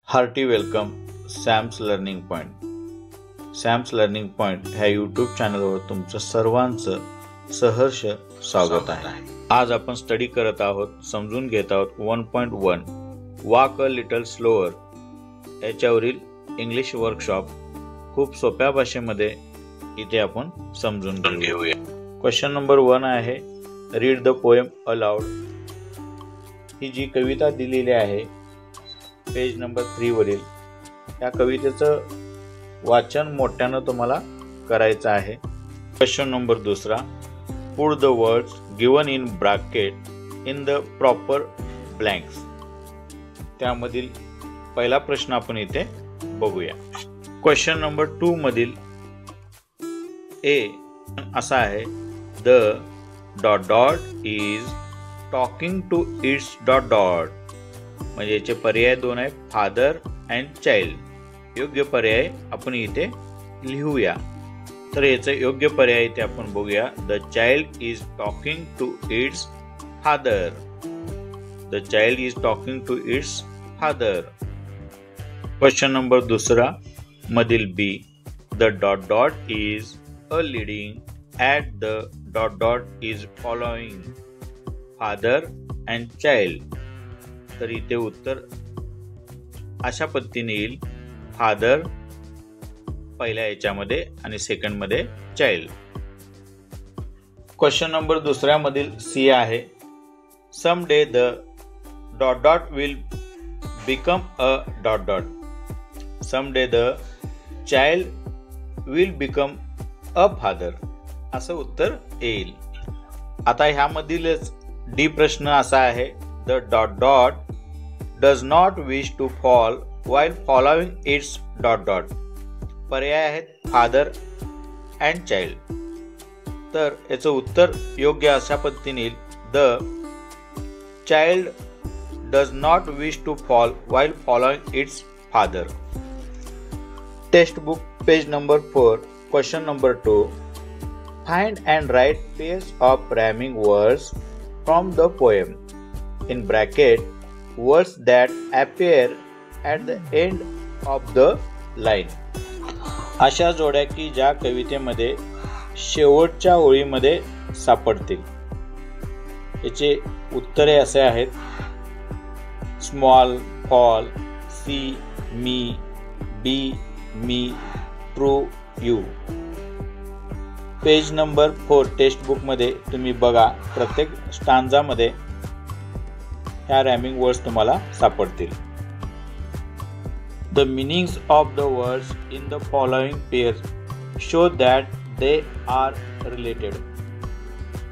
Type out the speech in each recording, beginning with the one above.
Hearty welcome Sam's learning point. Sam's learning point ह्या YouTube चॅनलवर तुमचं सर्वांचं सहर्ष स्वागत आहे. आज आपण स्टडी करत आहोत, समजून घेत आहोत 1.1 वॉक अ लिटल स्लोअर याच्यावरील इंग्लिश वर्कशॉप. खूप सोप्या भाषेमध्ये इथे आपण समजून घेऊया. क्वेश्चन नंबर 1 आहे, रीड द पोएम अलाउड. ही जी कविता दिलेली आहे पेज नंबर 3 वरील, या कवितेचं वाचन मोठ्यानं तुम्हाला करायचं आहे. Question number 2, put the words given in bracket in the proper blanks. त्यामधील पहिला प्रश्न आपण इथे बघूया. क्वेश्चन नंबर 2 मधील ए असा आहे, the dot dot is talking to its dot dot. म्हणजे याचे पर्याय 2 आहे, फादर अँड चाइल्ड. योग्य पर्याय आपण इथे लिहूया. तर याचं योग्य पर्याय इथे आपण बघूया, the child is talking to its father. The child is talking to its father. Question number 2 मधील B, the dot dot is a leading at the dot dot is following father and child. तर इथे उत्तर अशा पद्धतीने येईल, father पहिल्या याच्यामध्ये आणि सेकंड मध्ये चाइल्ड. क्वेश्चन नंबर 2 मधील सी आहे, some day the dot dot will become a dot dot. Some day the child will become a father. असं उत्तर येईल. आता ह्यामधीलच डी प्रश्न असा आहे, the dot dot does not wish to fall while following its dot dot. पर्याय आहेत फादर अँड चाइल्ड. तर याचं उत्तर योग्य अशा पद्धतीने येईल, the child does not wish to fall while following its father. Textbook page number 4, question number 2, find and write pairs of rhyming words from the poem. In bracket, words that appear at the end of the line. अशा जोड्या की ज्या कवितेमध्ये शेवटच्या ओळीमध्ये सापडतील. याचे उत्तरे असे आहेत, small, fall, see, me, be, me, true, you. Page number 4 textbook मध्ये तुम्ही बघा, प्रत्येक स्टांजामध्ये ह्या रॅमिंग वर्ड्स तुम्हाला सापडतील. The meanings of the words in the following pairs show that they are related.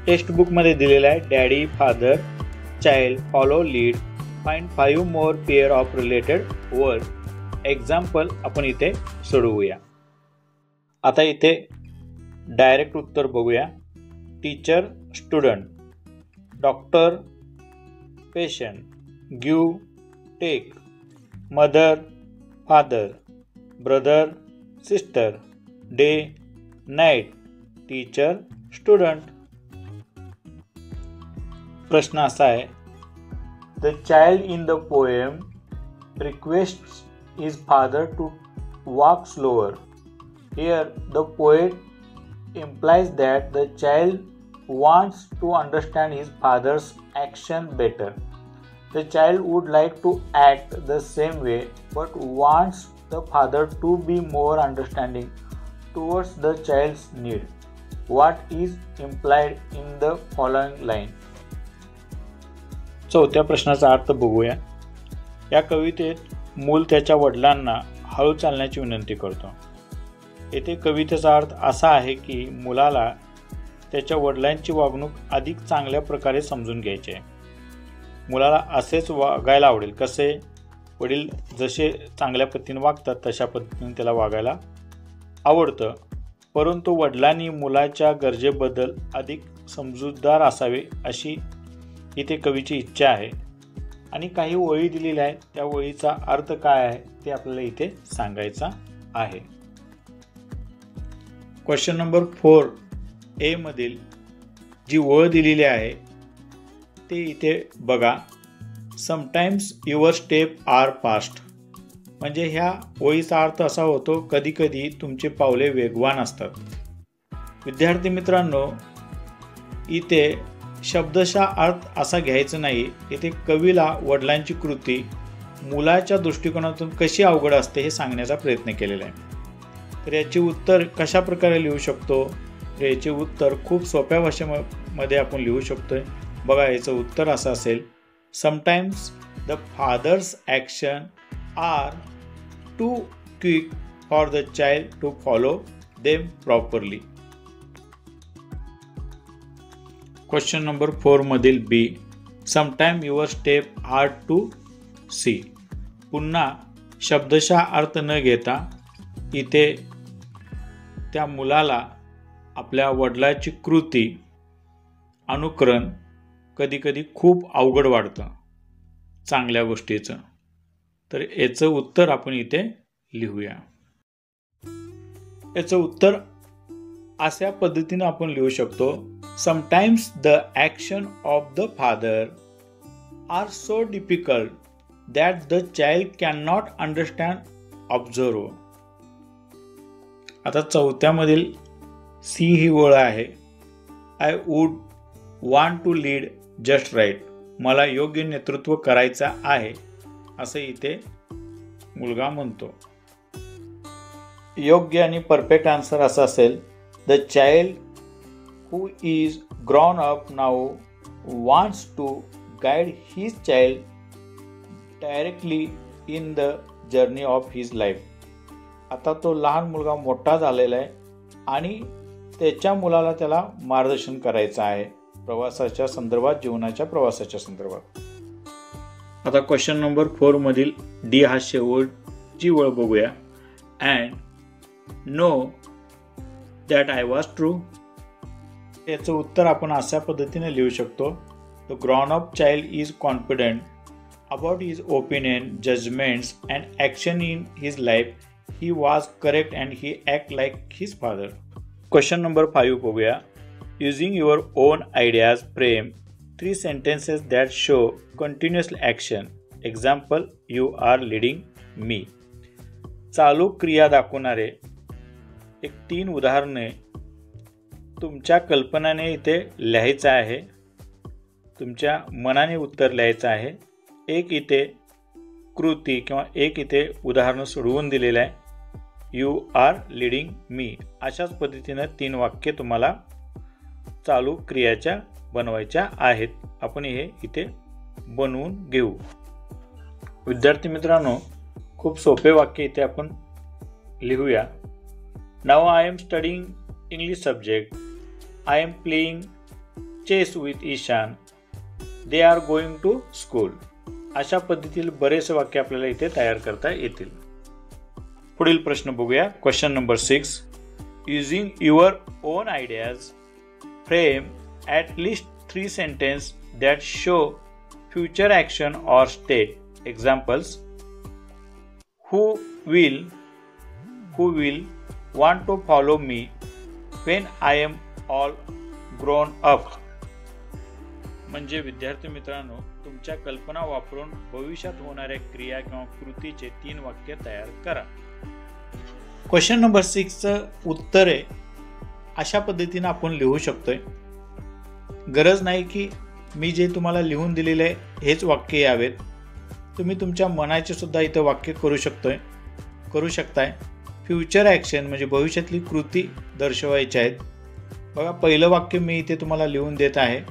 Textbook मध्ये दिलेला आहे, daddy, father, child, follow, lead, find 5 more pair of related words. Example आपण इथे सोडवूया. आता इथे डायरेक्ट उत्तर बघूया. Teacher, student, doctor, patient, give, take, mother, father, brother, sister, day, night, teacher, student. प्रश्न असा आहे, the child in the poem requests his father to walk slower. Here the poet implies that the child wants to understand his father's action better. The child would like to act the same way but wants the father to be more understanding towards the child's need. What is implied in the following line? चौथ्या प्रश्नाचा अर्थ बघूया. या कवितेत मूल त्याच्या वडिलांना हळू चालण्याची विनंती करतो. येथे कवितेचा अर्थ असा आहे की मुलाला त्याच्या वडिलांची वागणूक अधिक चांगल्या प्रकारे समजून घ्यायची आहे. मुलाला असेच वागायला आवडेल. कसे, वडील जसे चांगल्या पद्धतीने वागतात तशा पद्धतीने त्याला वागायला आवडतं. परंतु वडिलांनी मुलाच्या गरजेबद्दल अधिक समजूतदार असावे अशी इथे कवीची इच्छा आहे. आणि काही ओळी दिलेल्या आहेत, त्या ओळीचा अर्थ काय आहे ते आपल्याला इथे सांगायचा आहे. क्वेश्चन नंबर 4 ए मधील जी ओळ दिलेली आहे ते इथे बघा. Sometimes your step are fast. म्हणजे ह्या ओळीचा अर्थ असा होतो, कधी कधी तुमचे पावले वेगवान असतात. विद्यार्थी मित्रांनो, इथे शब्दशः अर्थ असा घ्यायचा नाही. इथे कवीला वडिलांची कृती मुलाच्या दृष्टिकोनातून कशी अवघड असते हे सांगण्याचा प्रयत्न केलेला आहे. तर याचे उत्तर कशा प्रकारे लिहू शकतो? तर याचे उत्तर खूप सोप्या भाषेमध्ये आपण लिहू शकतोय. बघा, याचं उत्तर असं असेल, sometimes the father's action are too quick for the child to follow them properly. Question number 4 मधील B, sometime your step hard to see. पुन्हा शब्दशः अर्थ न घेता इथे त्या मुलाला आपल्या वडिलाची कृती अनुकरण कधीकधी खूप अवघड वाटतं चांगल्या गोष्टीचं. तर याचं उत्तर आपण इथे लिहूया. याचं उत्तर अशा पद्धतीने आपण लिहू शकतो, sometimes the action of the father are so difficult that the child can not understand observe. आता चौथ्यामधील सी ही ओळ आहे, I would want to lead just right. मला योग्य नेतृत्व करायचं आहे असं इथे मुलगा म्हणतो. योग्य आणि परफेक्ट आन्सर असा असेल, the child who is grown up now wants to guide his child directly in the journey of his life. आता तो लहान मुलगा मोठा झालेला आहे आणि त्याच्या मुलाला त्याला मार्गदर्शन करायचं आहे प्रवासाच्या संदर्भात, जीवनाच्या प्रवासाच्या संदर्भात. आता क्वेश्चन नंबर 4 मधील डी हा शेवटची ओळ बघूया. And know that I was true. याचं उत्तर आपण अशा पद्धतीने लिहू शकतो, the grown up child is confident about his opinion, judgments and action in his life. He was correct and he act like his father. Question number 5 बघूया. Using your own ideas frame 3 sentences that show continuous action. Example, you are leading me. चालू क्रिया दाखवणारे 3 उदाहरणे तुमच्या कल्पनाने इथे लिहायचं आहे, तुमच्या मनाने उत्तर लिहायचं आहे. एक इथे कृती किंवा एक इथे उदाहरण सोडवून दिलेलं आहे, यू आर लीडिंग मी. अशाच पद्धतीनं 3 वाक्य तुम्हाला चालू क्रियाच्या बनवायच्या आहेत. आपण हे इथे बनवून घेऊ. विद्यार्थी मित्रांनो, खूप सोपे वाक्य इथे आपण लिहूया. नाव I am studying English subject. I am playing chess with Ishan. They are going to school. अशा पद्धतीतील बरेच वाक्य आपल्याला इथे तयार करता येतील. पुढील प्रश्न बघूया. Question number 6, using your own ideas frame at least 3 sentences that show future action or state. Examples, who will want to follow me when I am all grown up. म्हणजे विद्यार्थी मित्रांनो, तुमच्या कल्पना वापरून भविष्यात होणाऱ्या क्रिया किंवा कृतीचे 3 वाक्य तयार करा. क्वेश्चन नंबर 6चं उत्तर आहे, अशा पद्धतीने आपण लिहू शकतोय. गरज नाही की मी जे तुम्हाला लिहून दिलेले आहे हेच वाक्य यावेत. तुम्ही तुमच्या मनाचे सुद्धा इथं वाक्य करू शकताय. फ्युचर ॲक्शन म्हणजे भविष्यातली कृती दर्शवायची आहेत. बघा, पहिलं वाक्य मी इथे तुम्हाला लिहून देत आहे,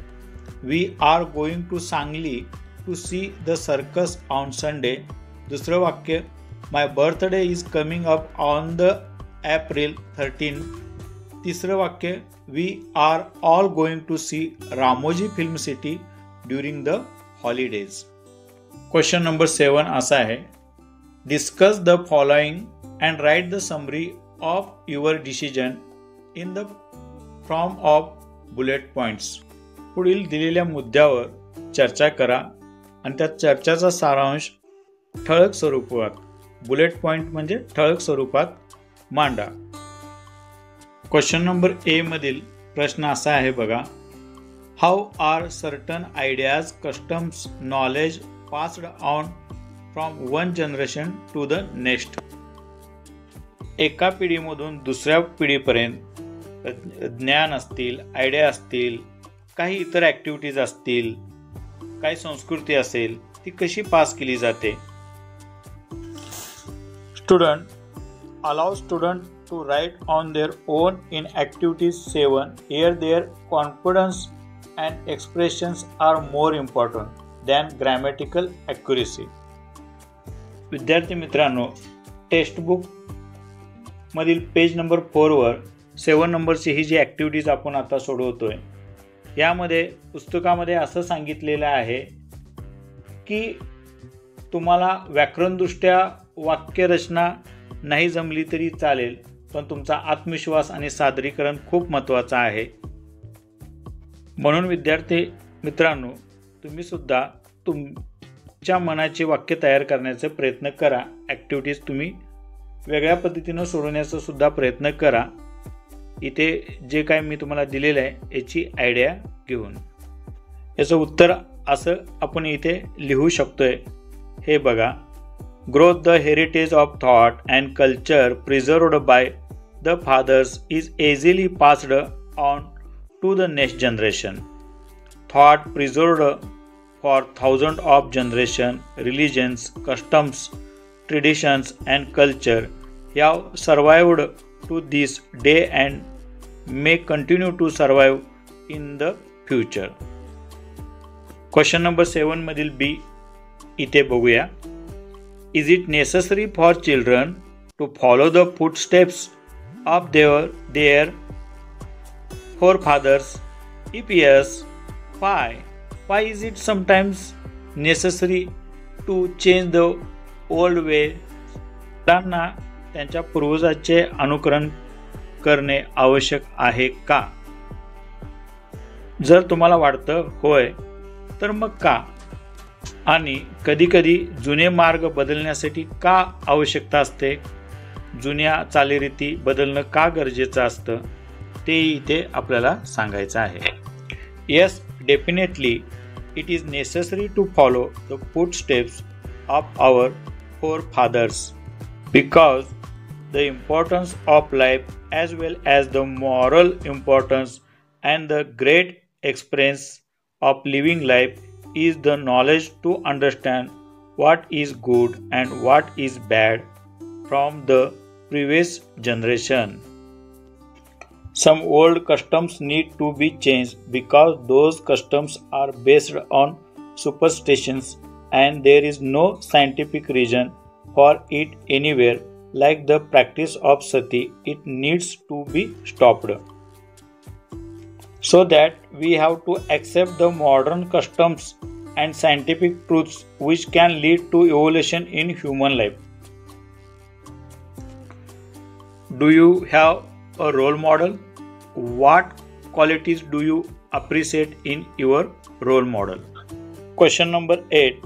we are going to Sangli to see the circus on Sunday. दुसरं वाक्य, my birthday is coming up on the April 13. तिसरं वाक्य, we are all going to see Ramoji Film City during the holidays. Question number 7 असा आहे, discuss the following and write the summary of your decision in the form of bullet points. पुढील दिलेल्या मुद्द्यावर चर्चा करा आणि त्या चर्चाचा सारांश ठळक स्वरूपात, बुलेट पॉइंट म्हणजे ठळक स्वरूपात मांडा. क्वेश्चन नंबर ए मधील प्रश्न असा आहे बघा, how are certain ideas, customs, knowledge passed on from one generation to the next. एका पिढीमधून दुसऱ्या पिढीपर्यंत ज्ञान असतील, आयडिया असतील, काही इतर ॲक्टिव्हिटीज असतील, काही संस्कृती असेल, ती कशी पास केली जाते. Student allow students to write on their own in activities 7. Here their confidence and expressions are more important than grammatical accuracy. विद्यार्थी मित्रांनो, टेक्स्ट बुक मधील पेज नंबर 4 वर 7 नंबरची ही जी ॲक्टिव्हिटीज आपण आता सोडवतोय, यामध्ये पुस्तकामध्ये असं सांगितलेलं आहे की तुम्हाला व्याकरणदृष्ट्या वाक्यरचना नाही जमली तरी चालेल, पण तुमचा आत्मविश्वास आणि सादरीकरण खूप महत्त्वाचं आहे. म्हणून विद्यार्थी मित्रांनो, तुम्ही सुद्धा तुमच्या मनाचे वाक्य तयार करण्याचा प्रयत्न करा. ॲक्टिव्हिटीज तुम्ही वेगळ्या पद्धतीनं सोडवण्याचा सुद्धा प्रयत्न करा. इथे जे काय मी तुम्हाला दिलेलं आहे याची आयडिया घेऊन याचं उत्तर असं आपण इथे लिहू शकतोय. हे बघा. Growth the heritage of thought and culture preserved by the fathers is easily passed on to the next generation. Thought preserved for thousands of generations, religions, customs, traditions and culture have survived to this day and may continue to survive in the future. Question number 7 मधील B इथे बघूया. Is it necessary for children to follow the footsteps of their forefathers? If yes, why? Why is it sometimes necessary to change the old way? मुलांना त्यांच्या पूर्वजांचे अनुकरण करणे आवश्यक आहे का? जर तुम्हाला वाटतं होय, तर मग का? आणि कधीकधी जुने मार्ग बदलण्यासाठी का आवश्यकता असते? जुन्या चालीरीती बदलणं का गरजेचं असतं ते इथे आपल्याला सांगायचं आहे. Yes, definitely it is necessary to follow the footsteps of our forefathers because the importance of life as well as the moral importance and the great experience of living life is the knowledge to understand what is good and what is bad from the previous generation. Some old customs need to be changed because those customs are based on superstitions and there is no scientific reason for it anywhere. Like the practice of sati, it needs to be stopped. So that we have to accept the modern customs and scientific truths which can lead to evolution in human life. Do you have a role model? What qualities do you appreciate in your role model? Question number 8.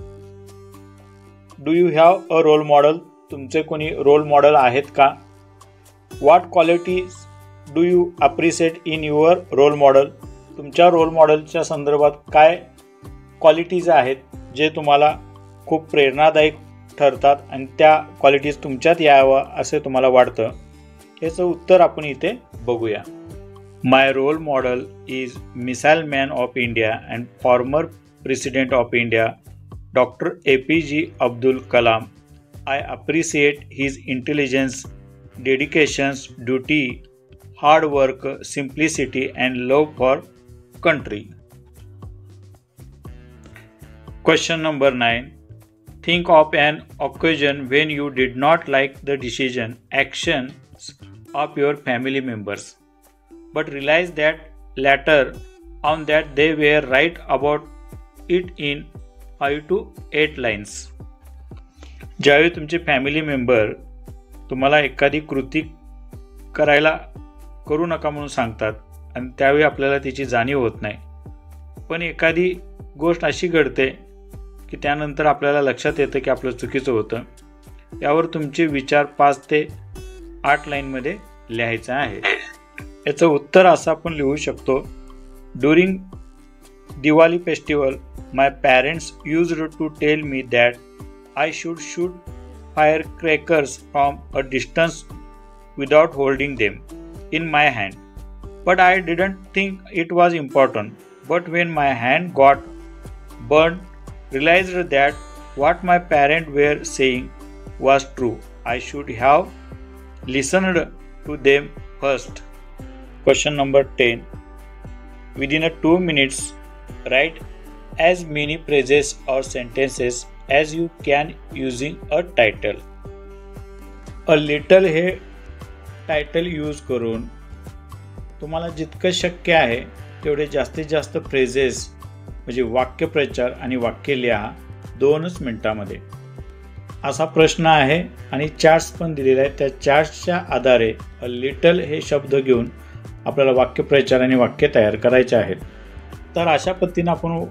Do you have a role model? तुमचे कोणी role model आहेत का? What qualities do you appreciate in your role model? तुमच्या role मॉडेलच्या संदर्भात काय qualities आहेत जे तुम्हाला खूप प्रेरणादायक ठरतात आणि त्या क्वालिटीज तुमच्यात यावं असे तुम्हाला वाटतं? याचं उत्तर आपण इथे बघूया. My role model is missile man of India and former president of India doctor APJ Abdul Kalam. I appreciate his intelligence, dedications, duty, hard work, simplicity and love for country. Question number 9. Think of an occasion when you did not like the decision, actions of your family members, but realized that later on that they were right about it in 5 to 8 lines. ज्यावेळी तुमचे family member तुम्हाला एखादी कृती करू नका म्हणून सांगतात आणि त्यावेळी आपल्याला त्याची जाणीव होत नाही, पण एखादी गोष्ट अशी घडते की त्यानंतर आपल्याला लक्षात येतं की आपलं चुकीचं होतं. यावर तुमचे विचार 5 ते 8 लाईनमध्ये लिहायचं आहे. याचं उत्तर असं आपण लिहू शकतो. During Diwali festival my parents used to tell me that I should shoot firecrackers from a distance without holding them in my hand. But I didn't think it was important. But when my hand got burned, realized that what my parents were saying was true. I should have listened to them first. Question number 10. Within 2 minutes, write as many phrases or sentences as you can using a title. A little हे title use करून तुम्हाला जितकं शक्य आहे तेवढे जास्तीत जास्त phrases म्हणजे वाक्यप्रचार आणि वाक्य लिहा 2 मिनिटांमध्ये. असा प्रश्न आहे आणि चार्ट्स पण दिलेला आहे. त्या चार्ट्सच्या आधारे अ लिटल हे शब्द घेऊन आपल्याला वाक्यप्रचार आणि वाक्य तयार करायचे आहेत. तर अशा पद्धतीने आपण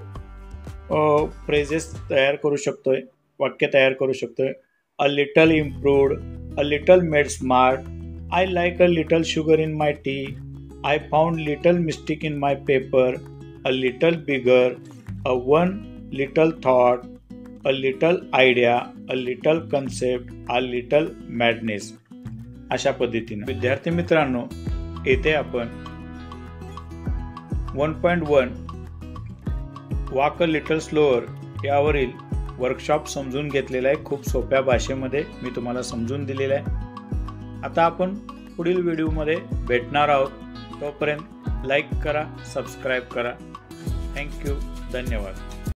फ्रेजेस तयार करू शकतोय, वाक्य तयार करू शकतोय. A little improved, a little made smart, I like a little sugar in my T, I found little mistake in my paper, a little bigger, a one little thought, a little idea, a little concept, a little madness. अशा पद्धतीने विद्यार्थी मित्रांनो, येथे आपण 1.1 walk a little slower यावरील workshop समजून घेतलेला आहे. खूप सोप्या भाषेमध्ये मी तुम्हाला समजून दिलेलं आहे. आता आपण पुढील व्हिडिओमध्ये भेटणार आहोत. तोपर्यंत लाईक करा, सबस्क्राईब करा. थँक्यू. धन्यवाद.